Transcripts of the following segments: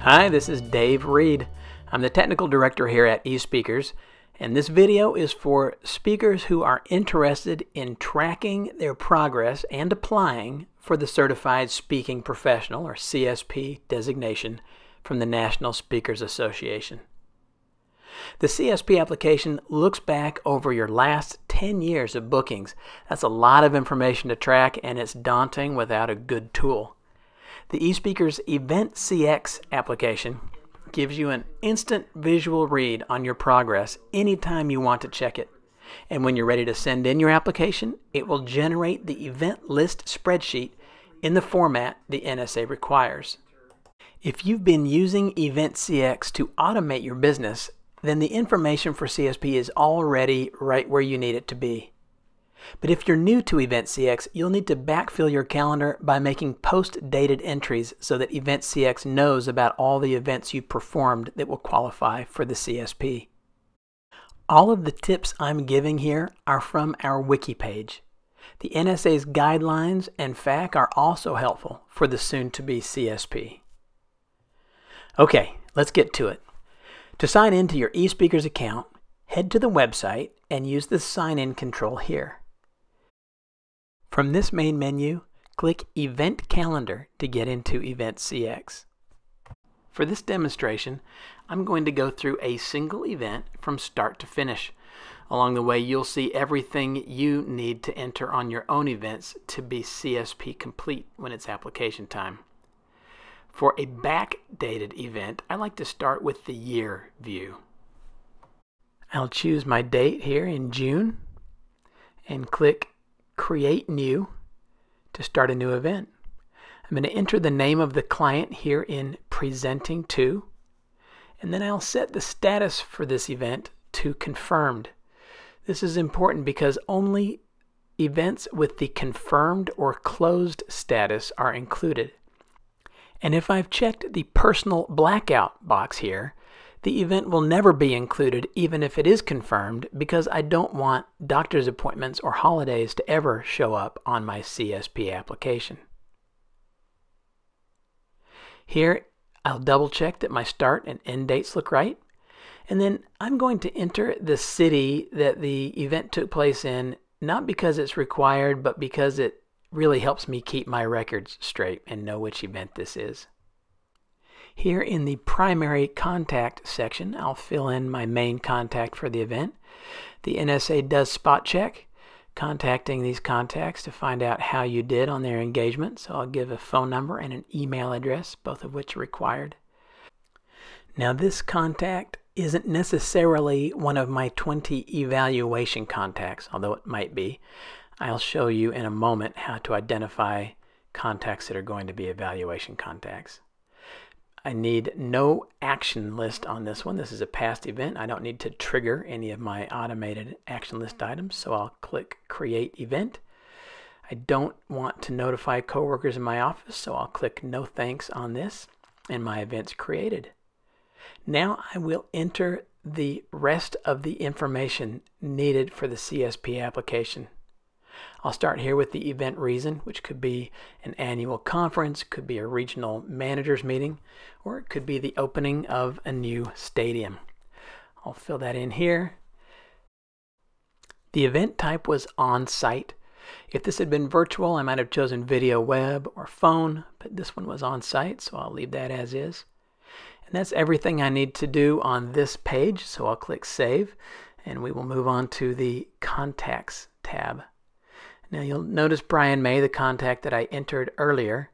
Hi, this is Dave Reed. I'm the Technical Director here at eSpeakers, and this video is for speakers who are interested in tracking their progress and applying for the Certified Speaking Professional, or CSP, designation from the National Speakers Association. The CSP application looks back over your last 10 years of bookings. That's a lot of information to track, and it's daunting without a good tool. The eSpeakers EventCX application gives you an instant visual read on your progress anytime you want to check it. And when you're ready to send in your application, it will generate the event list spreadsheet in the format the NSA requires. If you've been using EventCX to automate your business, then the information for CSP is already right where you need it to be. But if you're new to EventCX, you'll need to backfill your calendar by making post-dated entries so that EventCX knows about all the events you performed that will qualify for the CSP. All of the tips I'm giving here are from our wiki page. The NSA's guidelines and FAQ are also helpful for the soon-to-be CSP. Okay, let's get to it. To sign into your eSpeakers account, head to the website and use the sign-in control here. From this main menu, click Event Calendar to get into EventCX. For this demonstration, I'm going to go through a single event from start to finish. Along the way, you'll see everything you need to enter on your own events to be CSP complete when it's application time. For a backdated event, I like to start with the year view. I'll choose my date here in June and click Create New to start a new event. I'm going to enter the name of the client here in Presenting To, and then I'll set the status for this event to Confirmed. This is important because only events with the confirmed or closed status are included. And if I've checked the personal blackout box here, the event will never be included even if it is confirmed, because I don't want doctor's appointments or holidays to ever show up on my CSP application. Here, I'll double check that my start and end dates look right, and then I'm going to enter the city that the event took place in, not because it's required, but because it really helps me keep my records straight and know which event this is. Here in the primary contact section, I'll fill in my main contact for the event. The NSA does spot check, contacting these contacts to find out how you did on their engagement. So I'll give a phone number and an email address, both of which are required. Now this contact isn't necessarily one of my 20 evaluation contacts, although it might be. I'll show you in a moment how to identify contacts that are going to be evaluation contacts. I need no action list on this one. This is a past event. I don't need to trigger any of my automated action list items, so I'll click Create Event. I don't want to notify coworkers in my office, so I'll click No Thanks on this, and my event's created. Now I will enter the rest of the information needed for the CSP application. I'll start here with the event reason, which could be an annual conference, could be a regional managers meeting, or it could be the opening of a new stadium. I'll fill that in here. The event type was on-site. If this had been virtual, I might have chosen video, web, or phone, but this one was on-site, so I'll leave that as is. And that's everything I need to do on this page, so I'll click Save, and we will move on to the Contacts tab. Now you'll notice Brian May, the contact that I entered earlier.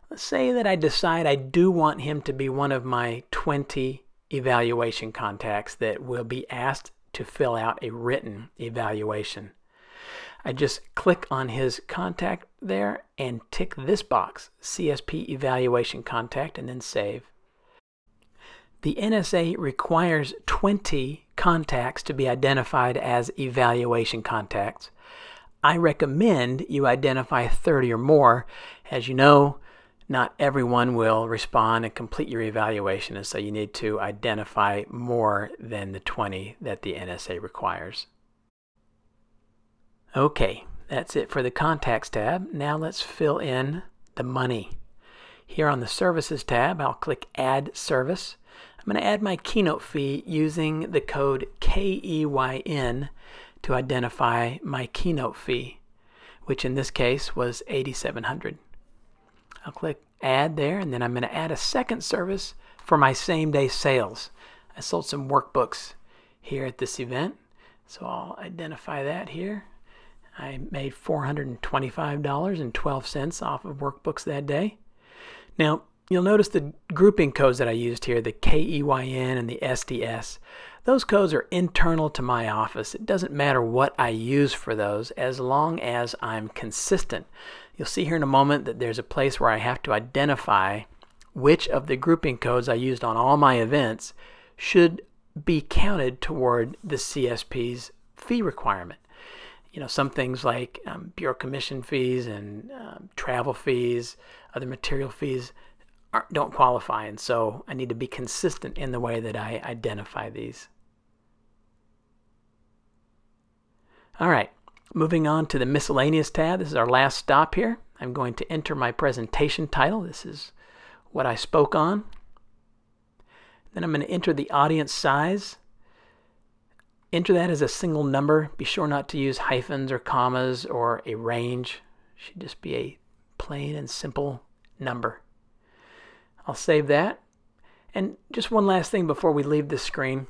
Let's say that I decide I do want him to be one of my 20 evaluation contacts that will be asked to fill out a written evaluation. I just click on his contact there and tick this box, CSP Evaluation Contact, and then Save. The NSA requires 20 contacts to be identified as evaluation contacts. I recommend you identify 30 or more. As you know, not everyone will respond and complete your evaluation, and so you need to identify more than the 20 that the NSA requires. Okay, that's it for the Contacts tab. Now let's fill in the money. Here on the Services tab, I'll click Add Service. I'm going to add my keynote fee using the code KEYN to identify my keynote fee, which in this case was $8,700. I'll click Add there, and then I'm going to add a second service for my same-day sales. I sold some workbooks here at this event, so I'll identify that here. I made $425.12 off of workbooks that day. Now, you'll notice the grouping codes that I used here, the KEYN and the SDS. Those codes are internal to my office. It doesn't matter what I use for those as long as I'm consistent. You'll see here in a moment that there's a place where I have to identify which of the grouping codes I used on all my events should be counted toward the CSP's fee requirement. You know, some things like bureau commission fees and travel fees, other material fees don't qualify, and so I need to be consistent in the way that I identify these. All right, moving on to the miscellaneous tab. This is our last stop here. I'm going to enter my presentation title. This is what I spoke on. Then I'm going to enter the audience size. Enter that as a single number. Be sure not to use hyphens or commas or a range. It should just be a plain and simple number. I'll save that. And just one last thing before we leave this screen.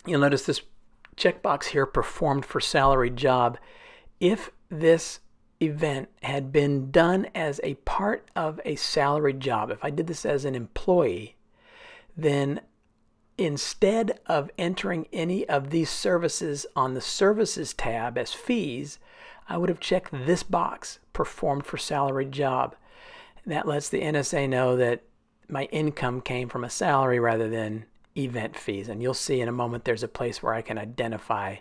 You'll notice this checkbox here, performed for salaried job. If this event had been done as a part of a salaried job, if I did this as an employee, then instead of entering any of these services on the Services tab as fees, I would have checked this box, performed for salaried job. That lets the NSA know that my income came from a salary rather than event fees. And you'll see in a moment there's a place where I can identify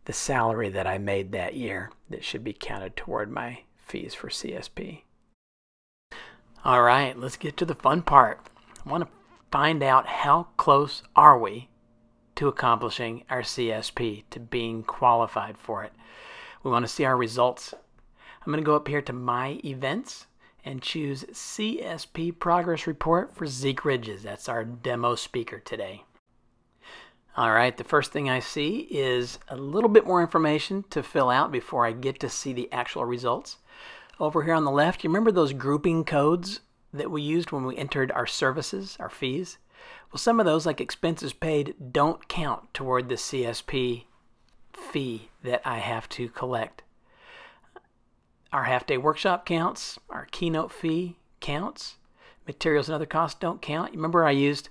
the salary that I made that year that should be counted toward my fees for CSP. All right, let's get to the fun part. I want to find out how close are we to accomplishing our CSP, to being qualified for it. We want to see our results. I'm going to go up here to My Events and choose CSP Progress Report for Zeke Ridges. That's our demo speaker today. All right, the first thing I see is a little bit more information to fill out before I get to see the actual results. Over here on the left, you remember those grouping codes that we used when we entered our services, our fees? Well, some of those, like expenses paid, don't count toward the CSP fee that I have to collect. Our half-day workshop counts, our keynote fee counts, materials and other costs don't count. You remember I used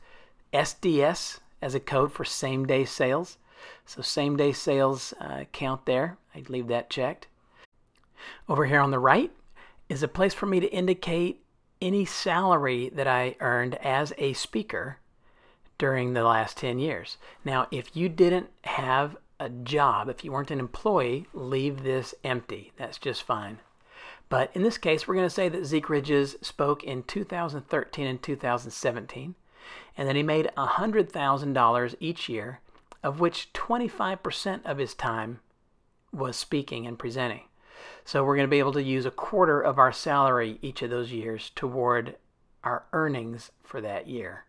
SDS as a code for same-day sales? So same-day sales count there. I'd leave that checked. Over here on the right is a place for me to indicate any salary that I earned as a speaker during the last 10 years. Now, if you didn't have a job, if you weren't an employee, leave this empty. That's just fine. But in this case, we're going to say that Zeke Ridges spoke in 2013 and 2017, and that he made $100,000 each year, of which 25% of his time was speaking and presenting. So we're going to be able to use a quarter of our salary each of those years toward our earnings for that year.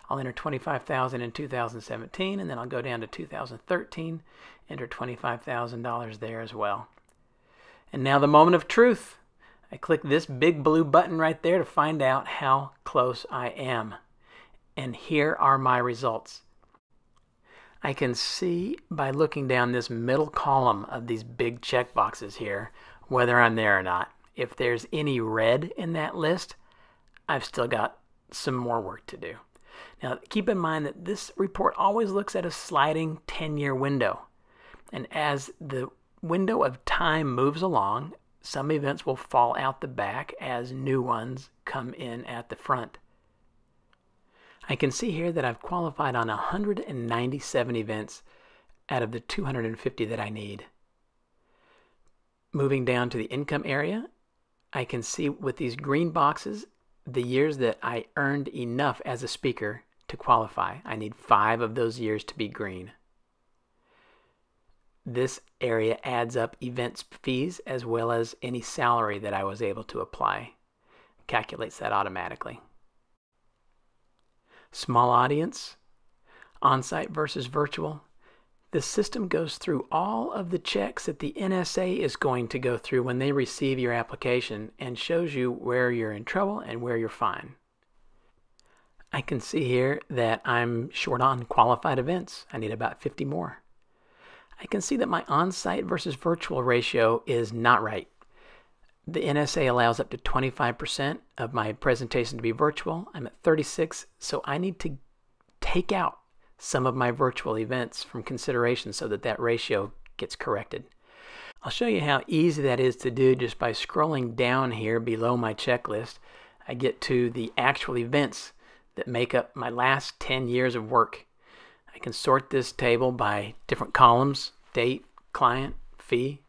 I'll enter $25,000 in 2017, and then I'll go down to 2013, enter $25,000 there as well. And now the moment of truth. I click this big blue button right there to find out how close I am. And here are my results. I can see by looking down this middle column of these big check boxes here whether I'm there or not. If there's any red in that list, I've still got some more work to do. Now keep in mind that this report always looks at a sliding 10-year window. And as the window of time moves along, some events will fall out the back as new ones come in at the front. I can see here that I've qualified on 197 events out of the 250 that I need. Moving down to the income area, I can see with these green boxes the years that I earned enough as a speaker to qualify. I need 5 of those years to be green. This area adds up events fees as well as any salary that I was able to apply. calculates that automatically. Small audience, on-site versus virtual. The system goes through all of the checks that the NSA is going to go through when they receive your application and shows you where you're in trouble and where you're fine. I can see here that I'm short on qualified events. I need about 50 more. I can see that my on-site versus virtual ratio is not right. The NSA allows up to 25% of my presentation to be virtual. I'm at 36, so I need to take out some of my virtual events from consideration so that that ratio gets corrected. I'll show you how easy that is to do just by scrolling down here below my checklist. I get to the actual events that make up my last 10 years of work. I can sort this table by different columns: date, client, fee.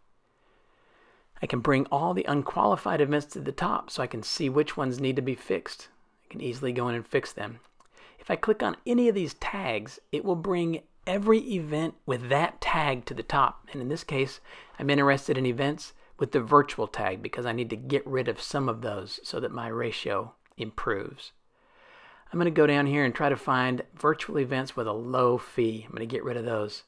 I can bring all the unqualified events to the top so I can see which ones need to be fixed. I can easily go in and fix them. If I click on any of these tags, it will bring every event with that tag to the top. And in this case, I'm interested in events with the virtual tag because I need to get rid of some of those so that my ratio improves. I'm going to go down here and try to find virtual events with a low fee. I'm going to get rid of those.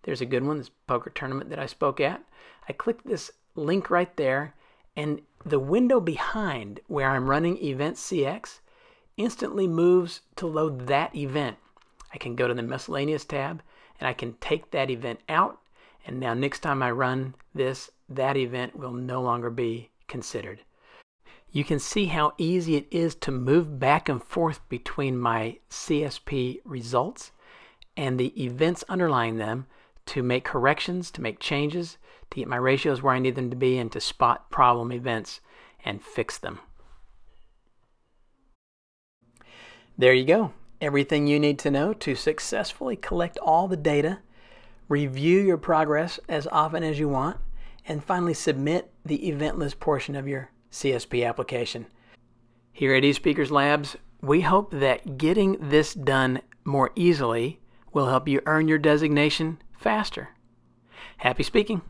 There's a good one, this poker tournament that I spoke at. I click this link right there, and the window behind where I'm running EventCX instantly moves to load that event. I can go to the miscellaneous tab and I can take that event out, and now next time I run this, that event will no longer be considered. You can see how easy it is to move back and forth between my CSP results and the events underlying them to make corrections, to make changes, to get my ratios where I need them to be, and to spot problem events and fix them. There you go. Everything you need to know to successfully collect all the data, review your progress as often as you want, and finally submit the event list portion of your CSP application. Here at eSpeakers Labs, we hope that getting this done more easily will help you earn your designation faster. Happy speaking!